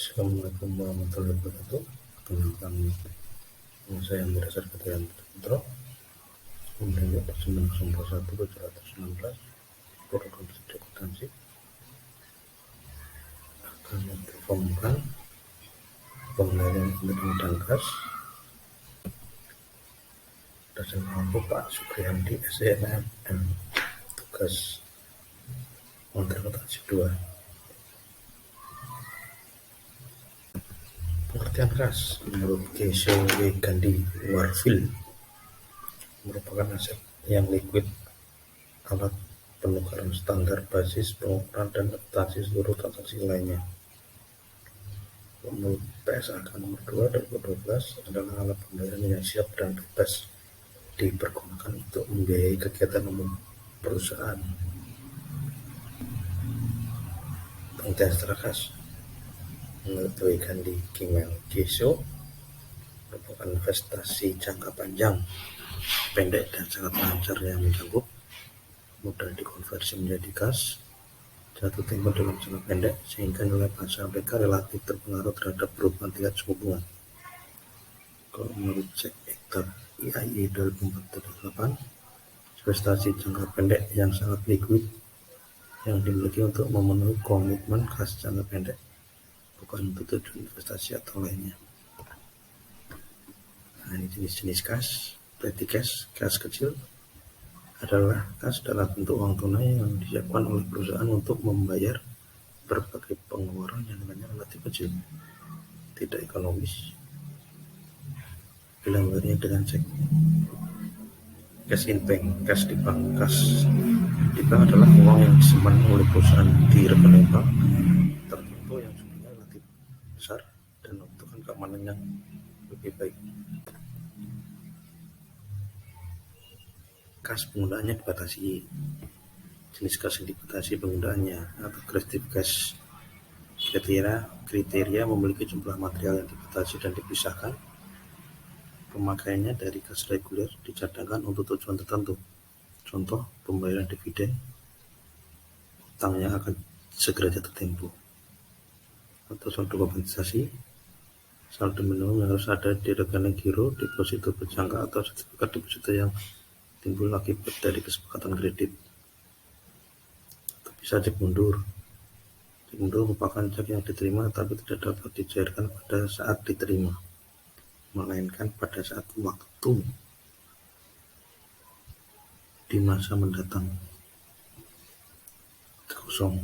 Assalamualaikum warahmatullahi wabarakatuh. Perkenalkan, saya Mirasar Ketrian Putra, Pembangunan Persembahan 01/719, Program Studi Akuntansi, akan memperformkan pengendalian penerima dan kas atas nama Pak Supriyandi SEMM, tugas Menteri Akuntansi 2. Pengertian kas menurut Keshaw W. Gandhi Warfield merupakan aset yang liquid, alat penukaran standar basis pengukuran dan akuntansi seluruh transaksi lainnya. Menurut PSAK nomor 2 2012 adalah alat pembayaran yang siap dan bebas dipergunakan untuk membiayai kegiatan umum perusahaan. Pengertian secara kas menurut W. Gandhi Keshaw merupakan investasi jangka panjang, pendek dan sangat lancar yang mencakup mudah dikonversi menjadi kas, jatuh tempo dalam jangka pendek, sehingga nilai pasar mereka relatif terpengaruh terhadap perubahan tingkat suku bunga. Kalau menurut Jack Hector EIE 2004-2008, investasi jangka pendek yang sangat liquid yang dimiliki untuk memenuhi komitmen kas jangka pendek, bukan untuk tujuan investasi atau lainnya. Nah, ini jenis-jenis kas. Petty cash, kas kecil, adalah kas dalam bentuk uang tunai yang disiapkan oleh perusahaan untuk membayar berbagai pengeluaran yang nilainya relatif kecil, tidak ekonomis bila membayarnya dengan cek. Cash in bank, kas di bank. Kas di bank adalah uang yang disimpan oleh perusahaan di rekening bank tertentu yang jumlahnya relatif besar dan membutuhkan keamanan yang lebih baik. Kas penggunaannya dibatasi. Jenis kas yang dibatasi penggunaannya atau restricted cash kriteria memiliki jumlah material yang dibatasi dan dipisahkan. Pemakaiannya dari kas reguler dicadangkan untuk tujuan tertentu. Contoh, pembayaran dividen, utang yang akan segera jatuh tempo, atau saldo kompensasi. Saldo minimum yang harus ada di rekening giro, deposito berjangka atau sertifikat deposito yang timbul akibat dari kesepakatan kredit. Atau bisa cek mundur. Cek mundur merupakan cek yang diterima tapi tidak dapat dicairkan pada saat diterima, melainkan pada saat waktu di masa mendatang. Cek kosong.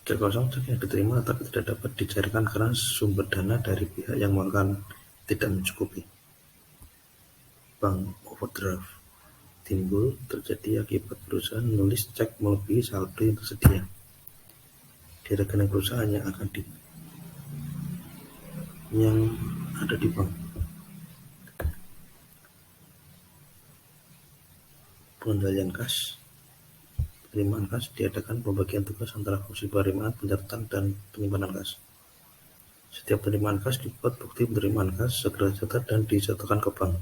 Cek kosong cek yang diterima tapi tidak dapat dicairkan karena sumber dana dari pihak yang mengeluarkan tidak mencukupi. Bank overdraft timbul terjadi akibat perusahaan menulis cek melebihi saldo yang tersedia di rekening perusahaan yang ada di bank. Pengendalian kas. Penerimaan kas diadakan pembagian tugas antara fungsi penerimaan, pencatatan, dan penyimpanan kas. Setiap penerimaan kas dibuat bukti penerimaan kas segera dicatat dan disatukan ke bank.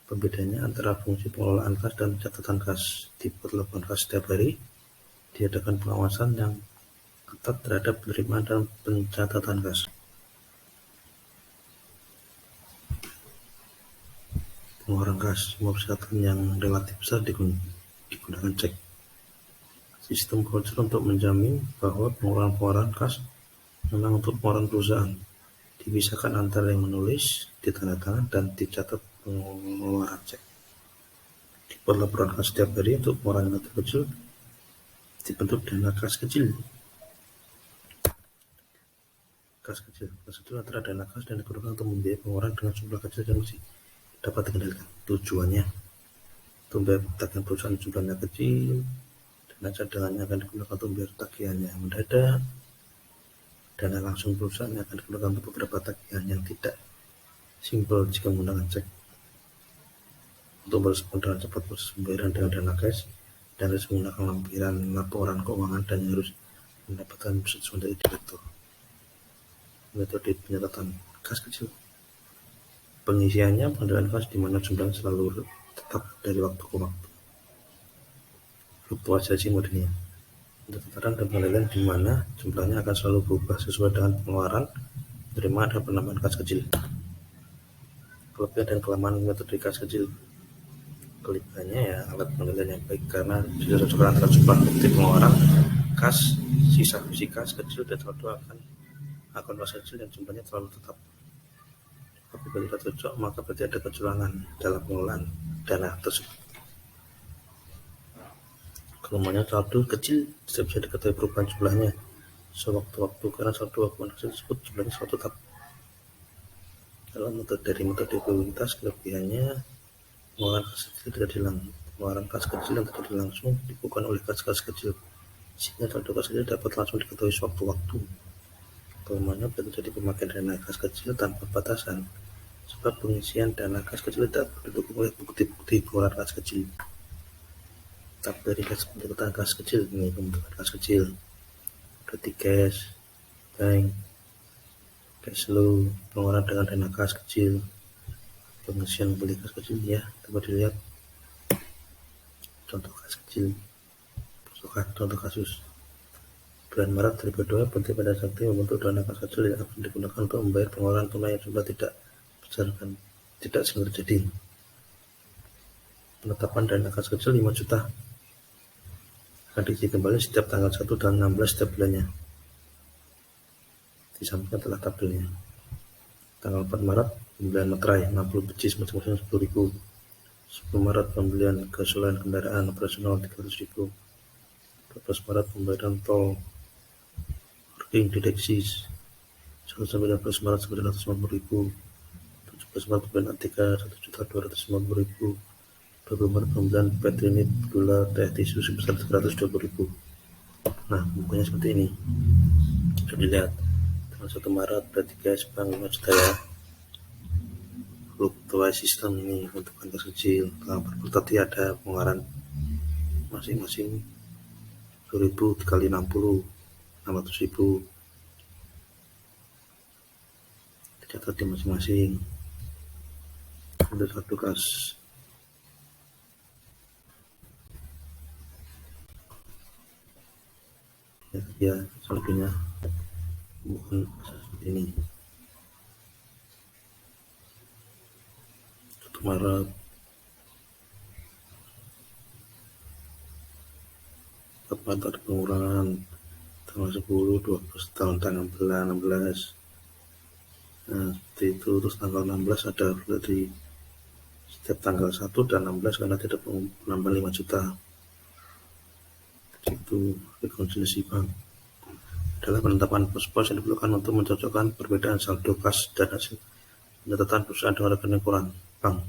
Pembedaannya antara fungsi pengelolaan kas dan catatan kas. Dibuat laporan kas setiap hari. Diadakan pengawasan yang ketat terhadap penerimaan dan pencatatan kas. Pengeluaran kas, semua persyaratan yang relatif besar digunakan cek. Sistem voucher untuk menjamin bahwa pengeluaran kas memang untuk pengeluaran perusahaan. Dipisahkan antara yang menulis, ditandatangan, dan dicatat pengeluaran cek. Dibuat laporan kas setiap hari untuk pengeluaran yang kecil. Dibentuk dana kas kecil. Kas kecil adalah dana kas dan digunakan untuk membiayai pengeluaran dengan jumlah kecil yang masih dapat dikendalikan. Tujuannya untuk membayar tagihan perusahaan jumlahnya kecil, dana cadangannya akan digunakan untuk membayar tagihannya mendadak. Dana langsung perusahaan akan digunakan untuk beberapa tagihan yang tidak simpel jika menggunakan cek. Untuk merespon dengan cepat proses pembayaran dengan dana cash dan harus menggunakan lampiran laporan keuangan dan harus mendapatkan persetujuan dari direktur. Metode penyatatan kas kecil. Pengisiannya pengendalian kas di mana jumlah selalu tetap dari waktu ke waktu. Fluktuasi modelnya. Pencatatan dan pengendalian di mana jumlahnya akan selalu berubah sesuai dengan pengeluaran, penerimaan, dan penambahan kas kecil. Kelebihan dan kelemahan metode kas kecil. Kelebihannya ya alat pengendalian yang baik karena bisa cocokkan antara jumlah bukti pengeluaran, kas, sisa visi kas kecil, dan saldo akan akun kas kecil yang jumlahnya terlalu tetap. Apabila tidak cocok, maka berarti ada kecurangan dalam pengelolaan dana tersebut. Kelemahannya saldo kecil tidak bisa diketahui perubahan jumlahnya sewaktu-waktu karena saldo akun kecil tersebut jumlahnya selalu tetap. Dalam dari metode probabilitas, kelebihannya pengeluaran kas kecil tidak hilang. Pengeluaran kas kecil yang terjadi langsung dibukukan oleh kas-kas kecil, sehingga saldo kas kecil dapat langsung diketahui sewaktu-waktu. Kelemahannya bila terjadi pemakaian dana kas kecil tanpa batasan, sebab pengisian dana kas kecil tidak didukung oleh bukti-bukti pengeluaran kas kecil. Tab dari pencatatan kas kecil, ini pembentukan kas kecil, berarti cash, bank, cash flow, pengeluaran dengan dana kas kecil, pengisian beli kas kecil ya, dapat dilihat contoh kas kecil. Contoh kasus bulan Maret 2002, PT Pada Sakti membentuk dana kas kecil yang akan digunakan untuk membayar pengeluaran tunai yang jumlah tidak besar dan tidak sering terjadi. Penetapan dana kas kecil 5 juta akan diisi kembali setiap tanggal 1 dan 16 setiap bulannya. Disampaikan telah tabelnya. Tanggal 4 Maret pembelian materai 60 biji masing-masing 10.000. 10 Maret pembelian keseluruhan kendaraan operasional 300.000. 12 Maret pembayaran tol parking deteksi 1-12 Maret 950.000. 17 Maret pembelian ATK 1.250.000. 20 Maret pembelian pet unit gula teh tisu sebesar 320.000. Nah, bukunya seperti ini. Bisa dilihat. Tanggal 1 Maret berarti guys bank 5 juta ya. Fluktuasi sistem ini untuk kas kecil. Tanggal 4 tadi ada pengeluaran masing-masing 10.000 dikali 60, 600.000. Dicatat di masing-masing. Untuk satu kas. Ya, selebihnya bukan seperti ini. 1 Maret tepat ada pengurangan tanggal 10, 12, tanggal 16. Nah, seperti itu. Terus tanggal 16 ada berarti setiap tanggal 1 dan 16 karena tidak penambahan 5 juta. Itu rekonsiliasi bank adalah penetapan pos-pos yang diperlukan untuk mencocokkan perbedaan saldo kas dan hasil pencatatan perusahaan dengan rekening koran bank.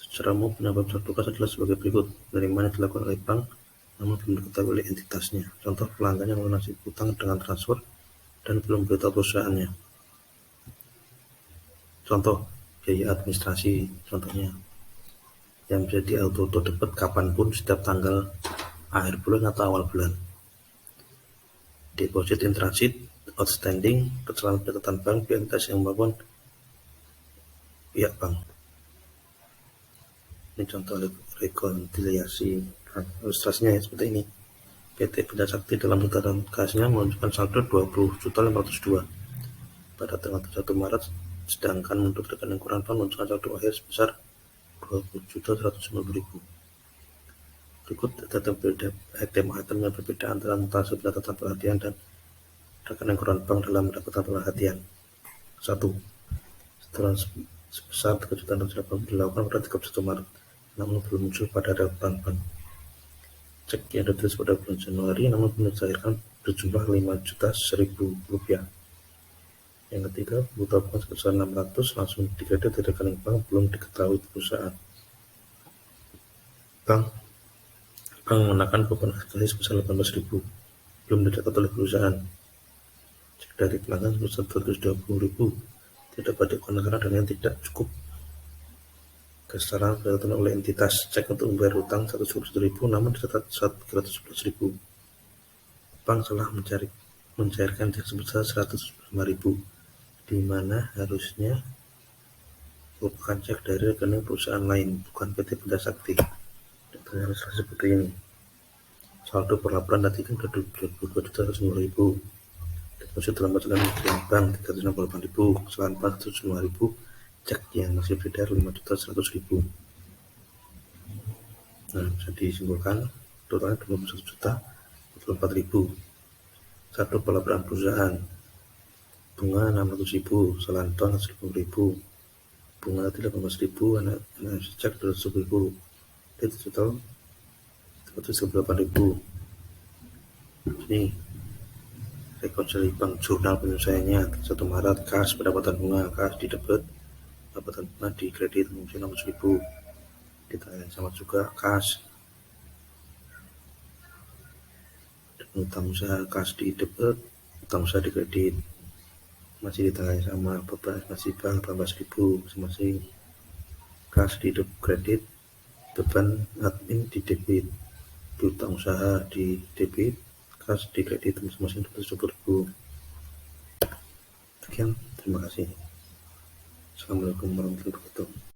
Secara umum, penambahan saldo kas adalah sebagai berikut: penerimaan yang dilakukan oleh bank namun belum diketahui oleh entitasnya. Contoh, pelanggan yang melunasi utang dengan transfer dan belum beritahu perusahaannya. Contoh, biaya administrasi contohnya yang bisa di auto debit kapanpun setiap tanggal akhir bulan atau awal bulan. Deposit in transit, outstanding, kesalahan catatan bank pihak entitas yang maupun pihak bank. Ini contoh rekonsiliasi. Ilustrasinya ya seperti ini. PT Pada Sakti dalam catatan kasnya menunjukkan saldo 20.502 pada tanggal 1 Maret, sedangkan menurut rekening koran bank menunjukkan saldo akhir sebesar 20.150.000. Berikut data item-item yang berbeda antara mutasi pendapatan perhatian dan rekening koran bank dalam mendapatkan perhatian. 1. Setoran sebesar 3.680 dilakukan pada 31 Maret, namun belum muncul pada daftar bank. Cek yang ditulis pada bulan Januari namun belum dicairkan berjumlah 5.100.000 rupiah. Yang ketiga, butuh tabungan sebesar 600 langsung dikredit di rekening bank belum diketahui perusahaan. Bank mengenakan beban administrasi sebesar 18.000 belum dicatat oleh perusahaan. Cek dari pelanggan sebesar 220.000 tidak pada karena dana yang tidak cukup. Kesalahan dilakukan oleh entitas. Cek untuk membayar utang 110.000 namun dicatat 311.000. Bank salah mencairkan cek sebesar 105.000 di mana harusnya merupakan cek dari rekening perusahaan lain bukan PT Pada Sakti. Datanya harus seperti ini. Saldo per laporan tadi kan udah 22.110.000. Deposit dalam bacaan bank 368.000, kesalahan bank 105.000, cek yang masih beredar 5.100.000. Nah, bisa disimpulkan totalnya 21.044.000. Saldo per laporan perusahaan bunga 600.000, kesalahan bank 150.000, bunga tadi 18.000, anak cek 210.000. Itu total 138.000. Ini rekonsiliasi bank jurnal penyelesaiannya 1 Maret, kas pendapatan bunga, kas di debit, pendapatan bunga di kredit 600.000. Ditanya sama juga kas utang usaha, kas di debit, utang usaha di kredit masih ditanya sama beban masih bank 18.000 masing-masing. Kas di kredit, beban admin di debit, utang usaha di debit, kas di kredit masing-masing 20.000. Sekian, terima kasih. Assalamualaikum warahmatullahi wabarakatuh.